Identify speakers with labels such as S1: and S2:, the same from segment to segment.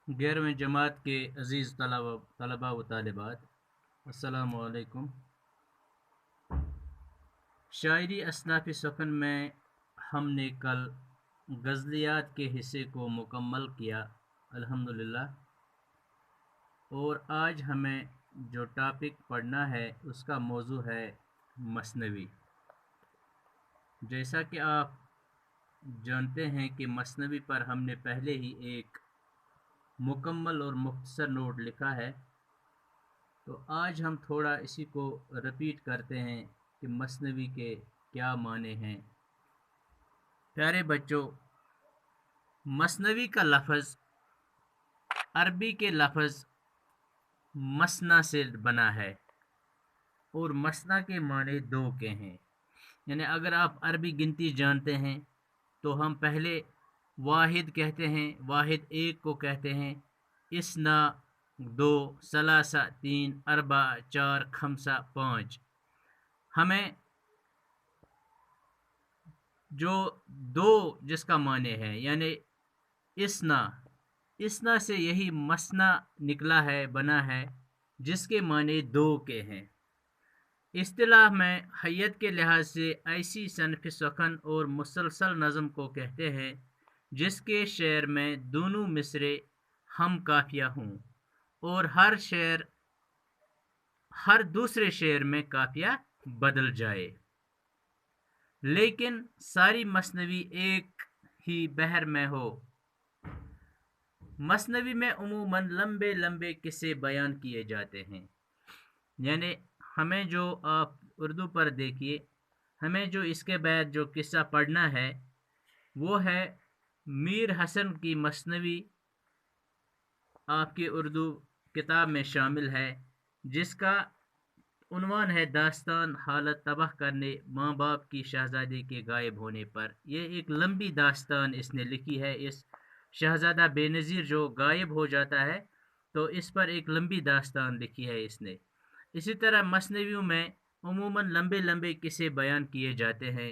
S1: 11वीं जमात के अज़ीज़ तलबा व तालिबात, अस्सलामु अलैकुम। शायरी असनाफ़ सफ़न में हमने कल गज़लियात के हिस्से को मुकम्मल किया अल्हम्दुलिल्लाह। और आज हमें जो टॉपिक पढ़ना है उसका मौजू है मसनवी। जैसा कि आप जानते हैं कि मसनवी पर हमने पहले ही एक मुकम्मल और मुख्तसर नोट लिखा है, तो आज हम थोड़ा इसी को रिपीट करते हैं कि मसनवी के क्या माने हैं। प्यारे बच्चों, मसनवी का लफ्ज़ अरबी के लफ्ज़ मसना से बना है और मसना के माने दो के हैं। यानी अगर आप अरबी गिनती जानते हैं तो हम पहले वाहिद कहते हैं, वाहिद एक को कहते हैं, इसना दो, सलासा तीन, अरबा चार, खमसा पाँच। हमें जो दो जिसका माने है यानी इसना, इसना से यही मसना निकला है, बना है, जिसके माने दो के हैं। इस्तिलाह में हैयत के लिहाज से ऐसी सनफ़ सखन और मुसलसल नज़म को कहते हैं जिसके शेर में दोनों मिसरे हम काफिया हों और हर शेर हर दूसरे शेर में काफिया बदल जाए, लेकिन सारी मसनवी एक ही बहर में हो। मसनवी में उमूमन लंबे लंबे किस्से बयान किए जाते हैं। यानी हमें जो आप उर्दू पर देखिए, हमें जो इसके बाद जो किस्सा पढ़ना है वो है मीर हसन की मसनवी। आपकी उर्दू किताब में शामिल है, जिसका उन्वान है दास्तान हालत तबाह करने माँ बाप की शहजादे के गायब होने पर। यह एक लंबी दास्तान इसने लिखी है। इस शहजादा बेनज़ीर जो गायब हो जाता है तो इस पर एक लंबी दास्तान लिखी है इसने। इसी तरह मसनवियों में उमूमन लंबे लंबे किस्से बयान किए जाते हैं।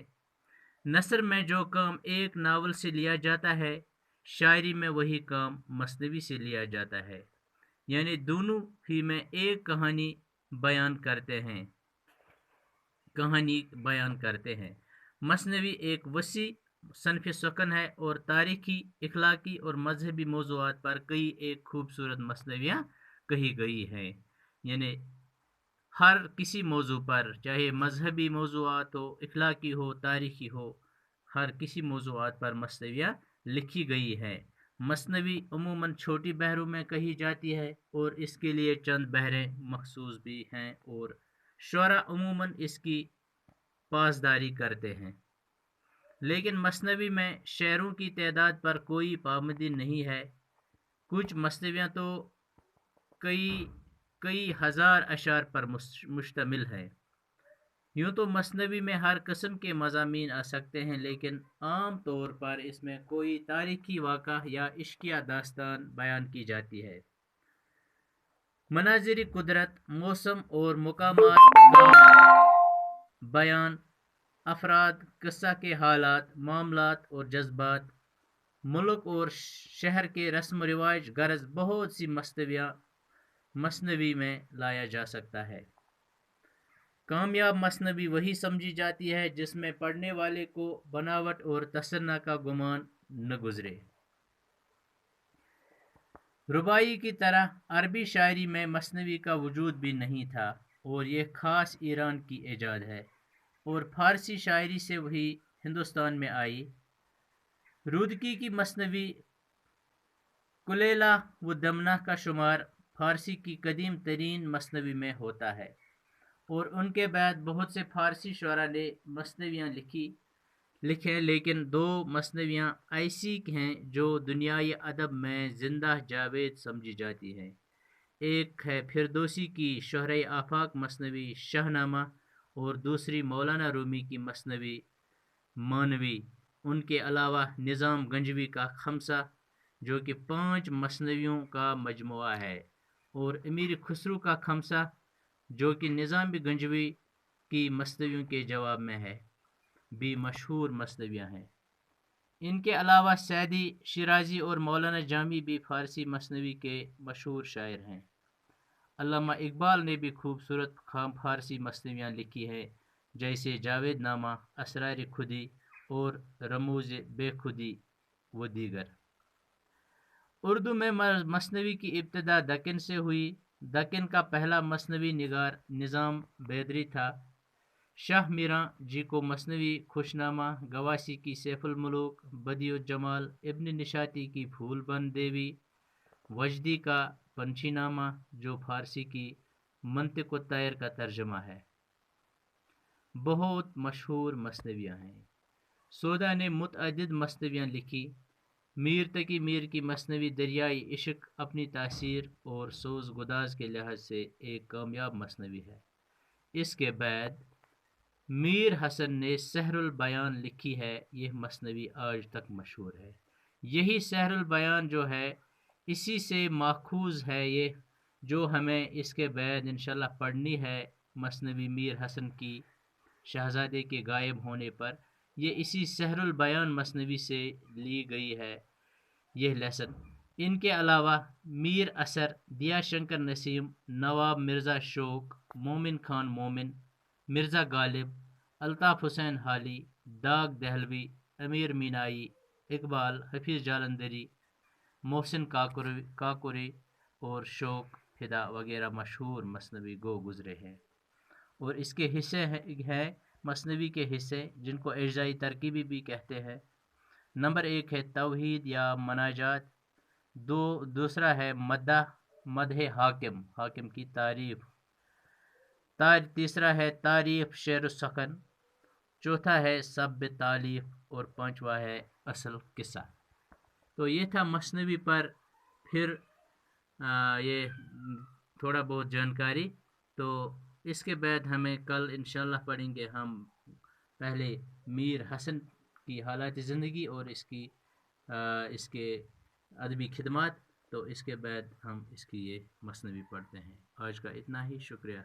S1: नसर में जो काम एक नावल से लिया जाता है, शायरी में वही काम मसनवी से लिया जाता है। यानी दोनों ही में एक कहानी बयान करते हैं। मसनवी एक वसी सनफ़ सकन है और तारीखी, इखलाकी और मजहबी मौज़ूआत पर कई एक खूबसूरत मसनवियाँ कही गई हैं। यानी हर किसी मौजू पर, चाहे मजहबी मौज़ूआत हो, इखलाकी हो, तारीखी हो, हर किसी मौज़ूआत पर मसनवियाँ लिखी गई हैं। मसनवी अमूमन छोटी बहरों में कही जाती है और इसके लिए चंद बहरें मखसूस भी हैं और शुअरा अमूमन इसकी पासदारी करते हैं। लेकिन मसनवी में शेरों की तादाद पर कोई पाबंदी नहीं है। कुछ मसनवियाँ तो कई कई हज़ार अशार पर मुश्तमिल है। यूँ तो मसनवी में हर किस्म के मज़ामीन आ सकते हैं, लेकिन आम तौर पर इसमें कोई तारीखी वाक़ा या इश्किया दास्तान बयान की जाती है। मनाज़िर कुदरत, मौसम और मकामात का बयान, अफराद, किस्सा के हालात, मामलात और जज्बात, मुल्क और शहर के रस्म रिवाज गरज बहुत सी मसनवी में लाया जा सकता है। कामयाब मसनवी वही समझी जाती है जिसमें पढ़ने वाले को बनावट और तसन्ना का गुमान न गुजरे। रुबाई की तरह अरबी शायरी में मसनवी का वजूद भी नहीं था और यह ख़ास ईरान की ईजाद है और फ़ारसी शायरी से वही हिंदुस्तान में आई। रुदकी की मसनवी कुलेला व दमना का शुमार फ़ारसी की कदीम तरीन मसनवी में होता है और उनके बाद बहुत से फ़ारसी शुअरा ने मसनवियाँ लिखे, लेकिन दो मसनवियाँ ऐसी हैं जो दुनियाई अदब में जिंदा जावेद समझी जाती हैं। एक है फिरदौसी की शहर आफाक मसनवी शाहनामा और दूसरी मौलाना रूमी की मसनवी मानवी। उनके अलावा निज़ाम गंजवी का खमसा, जो कि 5 मसनवियों का मजमुआ है, और अमीर खुसरू का खमसा, जो कि निज़ाम गंजवी की मसनवियों के जवाब में है, भी मशहूर मसनवियाँ हैं। ان کے علاوہ سعدی، شیرازی اور مولانا جامی بھی فارسی مثنوی کے مشہور شاعر ہیں۔ علامہ اقبال نے بھی خوبصورت فارسی مثنویاں لکھی ہیں، جیسے جاوید نامہ، اسرار خودی اور رموز بے خودی و دیگر۔ اردو میں مثنوی کی ابتدا دکن سے ہوئی۔ دکن کا پہلا مثنوی نگار نظام بیدری تھا۔ شاہ میراں جی کو مثنوی خوشنامہ، گواسی کی سیف الملوک، بدیع الجمال، ابن نشاطی کی پھول بند دیوی، وجدی کا پنچھی نامہ جو فارسی کی منطق و طیر کا ترجمہ ہے، بہت مشہور مثنویاں ہیں۔ سودا نے متعدد مثنویاں لکھی۔ میر تقی میر کی مثنوی دریائے عشق اپنی تاثیر اور سوز گداز کے لحاظ سے ایک کامیاب مثنوی ہے۔ اس کے بعد میر حسن نے سحر البیان لکھی ہے، یہ مثنوی آج تک مشہور ہے۔ یہی سحر البیان جو ہے اسی سے ماخوذ ہے، یہ جو ہمیں اس کے بعد انشاءاللہ پڑھنی ہے، مثنوی میر حسن کی شہزادے کے غائب ہونے پر، یہ اسی سحر البیان مثنوی سے لی گئی ہے یہ لیسن۔ ان کے علاوہ میر اثر، دیا شنکر نسیم، نواب مرزا شوق، مومن خان مومن، مرزا غالب، الطاف حسین حالی، ڈاک دہلوی، امیر مینائی، اقبال، حفیظ جالندھری، محسن کاکوری اور شوق فدا وغیرہ مشہور مثنوی گو گزرے ہیں۔ اور اس کے حصے ہیں مثنوی کے حصے جن کو اجزائی ترکیبی بھی کہتے ہیں۔ نمبر 1 ہے توحید یا مناجات، دوسرا ہے مدح حاکم کی تعریف، تیسرا ہے تعریف شعر و سخن، چوتھا ہے سب تالیف اور پانچواں ہے اصل قصہ۔ تو یہ تھا مثنوی پر پھر یہ تھوڑا بہت جانکاری۔ تو اس کے بعد ہمیں کل انشاءاللہ پڑھیں گے ہم پہلے میر حسن کی حالات زندگی اور اس کے ادبی خدمات، تو اس کے بعد ہم اس کی یہ مثنوی پڑھتے ہیں۔ آج کا اتنا ہی، شکریہ۔